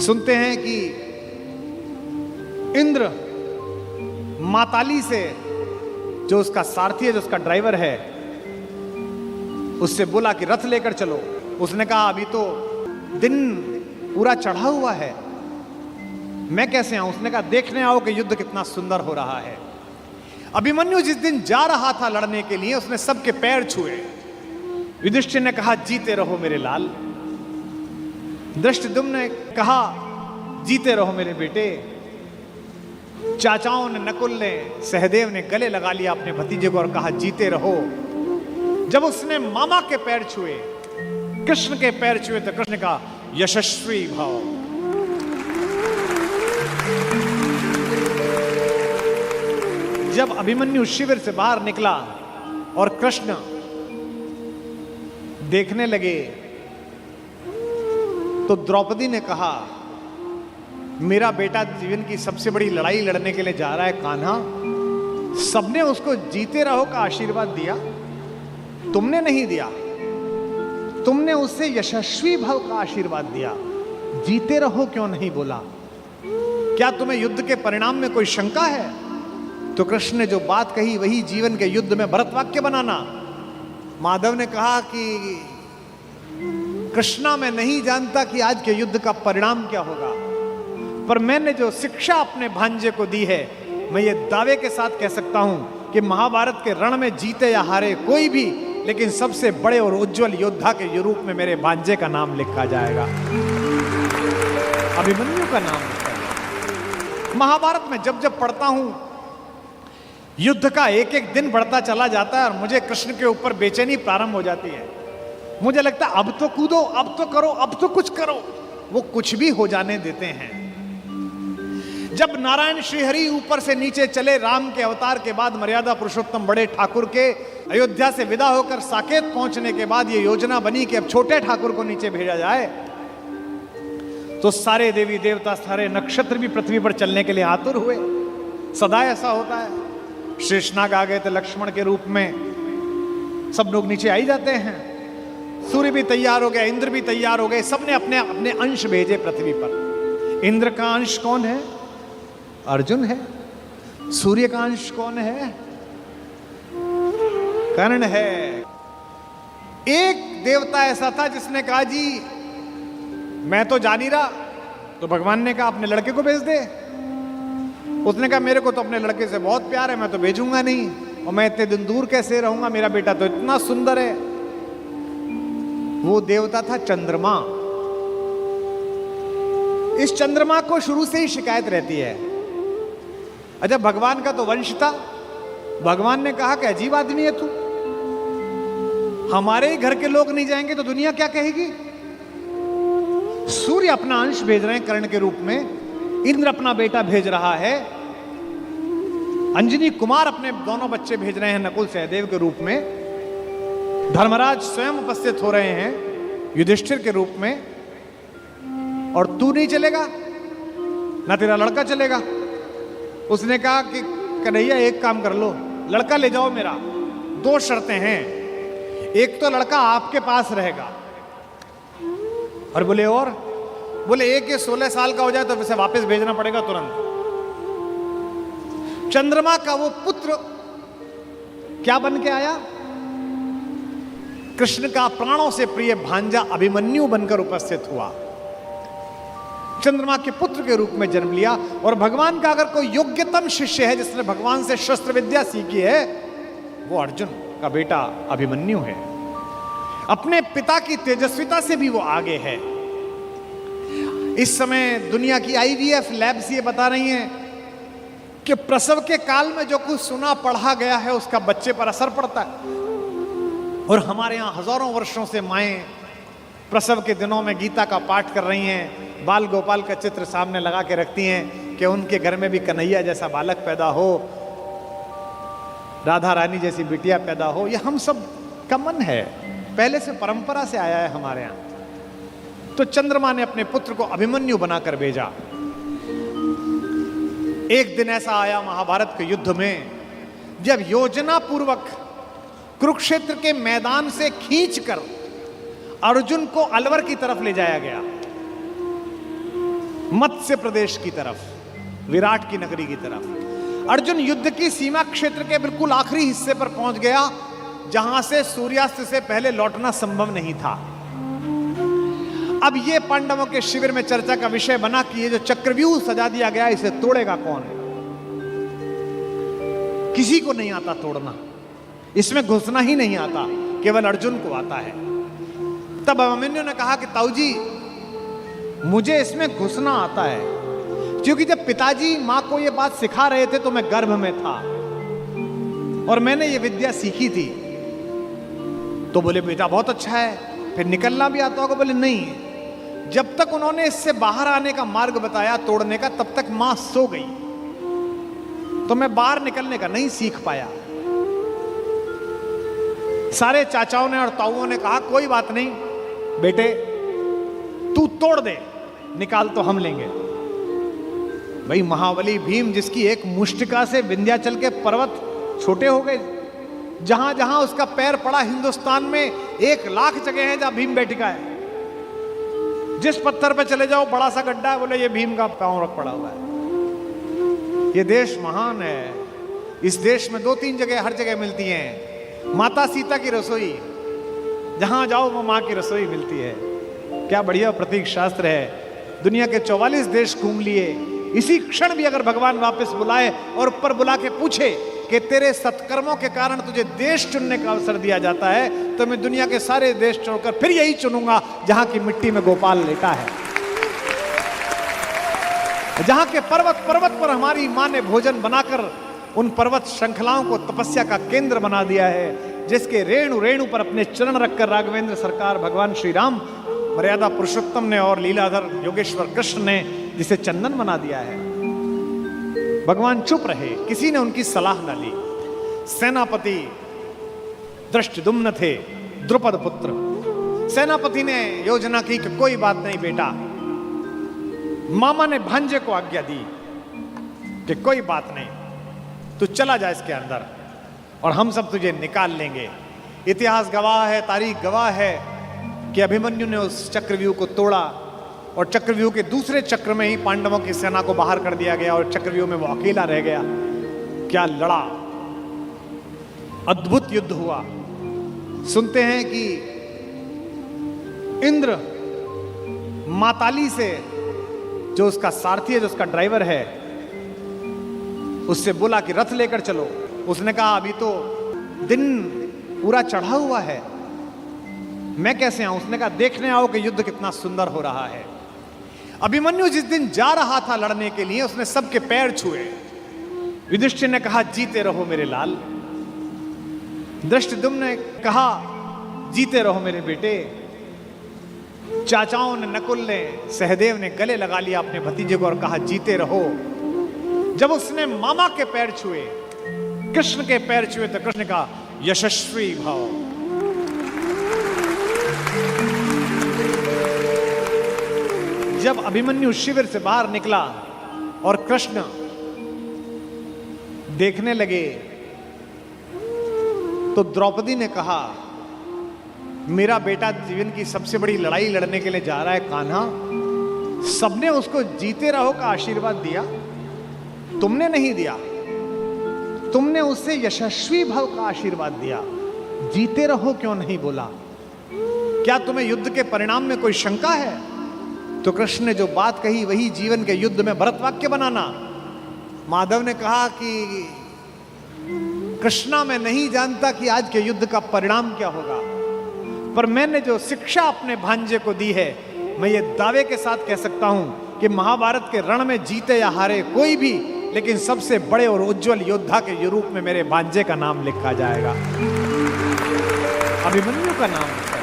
सुनते हैं कि इंद्र माताली से, जो उसका सारथी है, जो उसका ड्राइवर है, उससे बोला कि रथ लेकर चलो। उसने कहा अभी तो दिन पूरा चढ़ा हुआ है, मैं कैसे आऊं? उसने कहा देखने आओ कि युद्ध कितना सुंदर हो रहा है। अभिमन्यु जिस दिन जा रहा था लड़ने के लिए, उसने सबके पैर छुए। युधिष्ठिर ने कहा जीते रहो मेरे लाल। धृष्टद्युम्न ने कहा जीते रहो मेरे बेटे। चाचाओं ने, नकुल ने, सहदेव ने गले लगा लिया अपने भतीजे को और कहा जीते रहो। जब उसने मामा के पैर छुए, कृष्ण के पैर छुए, तो कृष्ण ने कहा यशस्वी भव। जब अभिमन्यु शिविर से बाहर निकला और कृष्ण देखने लगे, तो द्रौपदी ने कहा मेरा बेटा जीवन की सबसे बड़ी लड़ाई लड़ने के लिए जा रहा है कान्हा, सबने उसको जीते रहो का आशीर्वाद दिया, तुमने नहीं दिया। तुमने उससे यशस्वी भव का आशीर्वाद दिया, जीते रहो क्यों नहीं बोला? क्या तुम्हें युद्ध के परिणाम में कोई शंका है? तो कृष्ण ने जो बात कही वही जीवन के युद्ध में भरत वाक्य बनाना। माधव ने कहा कि कृष्णा मैं नहीं जानता कि आज के युद्ध का परिणाम क्या होगा, पर मैंने जो शिक्षा अपने भांजे को दी है, मैं ये दावे के साथ कह सकता हूं कि महाभारत के रण में जीते या हारे कोई भी, लेकिन सबसे बड़े और उज्जवल योद्धा के रूप में मेरे भांजे का नाम लिखा जाएगा, अभिमन्यु का नाम लिखा जाएगा। महाभारत में जब जब पढ़ता हूं, युद्ध का एक एक दिन बढ़ता चला जाता है और मुझे कृष्ण के ऊपर बेचैनी प्रारंभ हो जाती है। मुझे लगता है अब तो कूदो, अब तो करो, अब तो कुछ करो। वो कुछ भी हो जाने देते हैं। जब नारायण श्रीहरि ऊपर से नीचे चले, राम के अवतार के बाद मर्यादा पुरुषोत्तम बड़े ठाकुर के अयोध्या से विदा होकर साकेत पहुंचने के बाद ये योजना बनी कि अब छोटे ठाकुर को नीचे भेजा जाए, तो सारे देवी देवता, सारे नक्षत्र भी पृथ्वी पर चलने के लिए आतुर हुए। सदा ऐसा होता है। शेषनाग आ गए थे लक्ष्मण के रूप में, सब लोग नीचे आ ही जाते हैं। सूर्य भी तैयार हो गया, इंद्र भी तैयार हो गए, सबने अपने अपने अंश भेजे पृथ्वी पर। इंद्र का अंश कौन है? अर्जुन है। सूर्य का अंश कौन है? कर्ण है। एक देवता ऐसा था जिसने कहा जी मैं तो जा नहीं रहा, तो भगवान ने कहा अपने लड़के को भेज दे। उसने कहा मेरे को तो अपने लड़के से बहुत प्यार है, मैं तो भेजूंगा नहीं, और मैं इतने दिन दूर कैसे रहूंगा, मेरा बेटा तो इतना सुंदर है। वो देवता था चंद्रमा। इस चंद्रमा को शुरू से ही शिकायत रहती है। अच्छा, भगवान का तो वंश था। भगवान ने कहा कि अजीब आदमी है तू, हमारे ही घर के लोग नहीं जाएंगे तो दुनिया क्या कहेगी? सूर्य अपना अंश भेज रहे हैं कर्ण के रूप में, इंद्र अपना बेटा भेज रहा है, अंजनी कुमार अपने दोनों बच्चे भेज रहे हैं नकुल सहदेव के रूप में, धर्मराज स्वयं उपस्थित हो रहे हैं युधिष्ठिर के रूप में, और तू नहीं चलेगा ना तेरा लड़का चलेगा। उसने कहा कि कन्हैया एक काम कर लो, लड़का ले जाओ मेरा, दो शर्तें हैं, एक तो लड़का आपके पास रहेगा, और बोले एक ये 16 साल का हो जाए तो उसे वापस भेजना पड़ेगा तुरंत। चंद्रमा का वो पुत्र क्या बन के आया? कृष्ण का प्राणों से प्रिय भांजा अभिमन्यु बनकर उपस्थित हुआ। चंद्रमा के पुत्र के रूप में जन्म लिया। और भगवान का अगर कोई योग्यतम शिष्य है जिसने भगवान से शस्त्र विद्या सीखी है, वो अर्जुन का बेटा अभिमन्यु है। अपने पिता की तेजस्विता से भी वो आगे है। इस समय दुनिया की IVF लैब्स ये बता रही हैं कि प्रसव के काल में जो कुछ सुना पढ़ा गया है उसका बच्चे पर असर पड़ता है। और हमारे यहाँ हजारों वर्षों से माएं प्रसव के दिनों में गीता का पाठ कर रही हैं, बाल गोपाल का चित्र सामने लगा के रखती हैं कि उनके घर में भी कन्हैया जैसा बालक पैदा हो, राधा रानी जैसी बिटिया पैदा हो। ये हम सब का मन है, पहले से परंपरा से आया है हमारे यहाँ। तो चंद्रमा ने अपने पुत्र को अभिमन्यु बनाकर भेजा। एक दिन ऐसा आया महाभारत के युद्ध में, जब योजना पूर्वक कुरुक्षेत्र के मैदान से खींचकर अर्जुन को अलवर की तरफ ले जाया गया। मत्स्य प्रदेश की तरफ, विराट की नगरी की तरफ। अर्जुन युद्ध की सीमा क्षेत्र के बिल्कुल आखिरी हिस्से पर पहुंच गया, जहां से सूर्यास्त से पहले लौटना संभव नहीं था। अब यह पांडवों के शिविर में चर्चा का विषय बना कि ये जो चक्रव्यूह सजा दिया गया, इसे तोड़ेगा कौन? किसी को नहीं आता तोड़ना, इसमें घुसना ही नहीं आता, केवल अर्जुन को आता है। तब अभिमन्यु ने कहा कि ताऊ जी, मुझे इसमें घुसना आता है, क्योंकि जब पिताजी मां को यह बात सिखा रहे थे तो मैं गर्भ में था और मैंने ये विद्या सीखी थी। तो बोले बेटा बहुत अच्छा है, फिर निकलना भी आता होगा? बोले नहीं, जब तक उन्होंने इससे बाहर आने का मार्ग बताया तोड़ने का, तब तक मां सो गई, तो मैं बाहर निकलने का नहीं सीख पाया। सारे चाचाओं ने और ताऊओं ने कहा कोई बात नहीं बेटे, तू तोड़ दे, निकाल तो हम लेंगे। भाई महाबली भीम, जिसकी एक मुष्टिका से विंध्याचल के पर्वत छोटे हो गए, जहां जहां उसका पैर पड़ा हिंदुस्तान में 1,00,000 जगह है जहां भीम बैठिका है। जिस पत्थर पे चले जाओ बड़ा सा गड्ढा है, बोले ये भीम का पांव रख पड़ा हुआ है। ये देश महान है, इस देश में 2-3 जगह हर जगह मिलती हैं माता सीता की रसोई, जहां जाओ वो मां की रसोई मिलती है। क्या बढ़िया प्रतीक शास्त्र है। दुनिया के 44 देश घूम लिए, इसी क्षण भी अगर भगवान वापस बुलाए और ऊपर बुला के पूछे कि तेरे सत्कर्मों के कारण तुझे देश चुनने का अवसर दिया जाता है, तो मैं दुनिया के सारे देश छोड़कर फिर यही चुनूंगा जहां की मिट्टी में गोपाल लेटा है, जहां के पर्वत पर्वत पर हमारी मां ने भोजन बनाकर उन पर्वत श्रृंखलाओं को तपस्या का केंद्र बना दिया है, जिसके रेणु रेणु पर अपने चरण रखकर राघवेंद्र सरकार भगवान श्री राम मर्यादा पुरुषोत्तम ने और लीलाधर योगेश्वर कृष्ण ने जिसे चंदन बना दिया है। भगवान चुप रहे, किसी ने उनकी सलाह न ली। सेनापति धृष्टद्युम्न थे, द्रुपद पुत्र। सेनापति ने योजना की कि कोई बात नहीं बेटा, मामा ने भांजे को आज्ञा दी कि कोई बात नहीं, तू चला जा इसके अंदर और हम सब तुझे निकाल लेंगे। इतिहास गवाह है, तारीख गवाह है कि अभिमन्यु ने उस चक्रव्यूह को तोड़ा और चक्रव्यूह के दूसरे चक्र में ही पांडवों की सेना को बाहर कर दिया गया और चक्रव्यूह में वो अकेला रह गया। क्या लड़ा, अद्भुत युद्ध हुआ। सुनते हैं कि इंद्र माताली से, जो उसका सारथी है, जो उसका ड्राइवर है, उससे बोला कि रथ लेकर चलो। उसने कहा अभी तो दिन पूरा चढ़ा हुआ है, मैं कैसे आऊं? उसने कहा देखने आओ कि युद्ध कितना सुंदर हो रहा है। अभिमन्यु जिस दिन जा रहा था लड़ने के लिए, उसने सबके पैर छुए। युधिष्ठिर ने कहा जीते रहो मेरे लाल। धृष्टद्युम्न ने कहा जीते रहो मेरे बेटे। चाचाओं ने, नकुल ने, सहदेव ने गले लगा लिया अपने भतीजे को और कहा जीते रहो। जब उसने मामा के पैर छुए, कृष्ण के पैर छुए, तो कृष्ण ने कहा यशस्वी भव। जब अभिमन्यु शिविर से बाहर निकला और कृष्ण देखने लगे, तो द्रौपदी ने कहा मेरा बेटा जीवन की सबसे बड़ी लड़ाई लड़ने के लिए जा रहा है कान्हा, सबने उसको जीते रहो का आशीर्वाद दिया, तुमने नहीं दिया। तुमने उससे यशस्वी भव का आशीर्वाद दिया, जीते रहो क्यों नहीं बोला? क्या तुम्हें युद्ध के परिणाम में कोई शंका है? तो कृष्ण ने जो बात कही वही जीवन के युद्ध में भरत वाक्य बनाना। माधव ने कहा कि कृष्णा मैं नहीं जानता कि आज के युद्ध का परिणाम क्या होगा, पर मैंने जो शिक्षा अपने भांजे को दी है, मैं ये दावे के साथ कह सकता हूं कि महाभारत के रण में जीते या हारे कोई भी, लेकिन सबसे बड़े और उज्जवल योद्धा के रूप में मेरे भांजे का नाम लिखा जाएगा, अभिमन्यु का नाम लिखा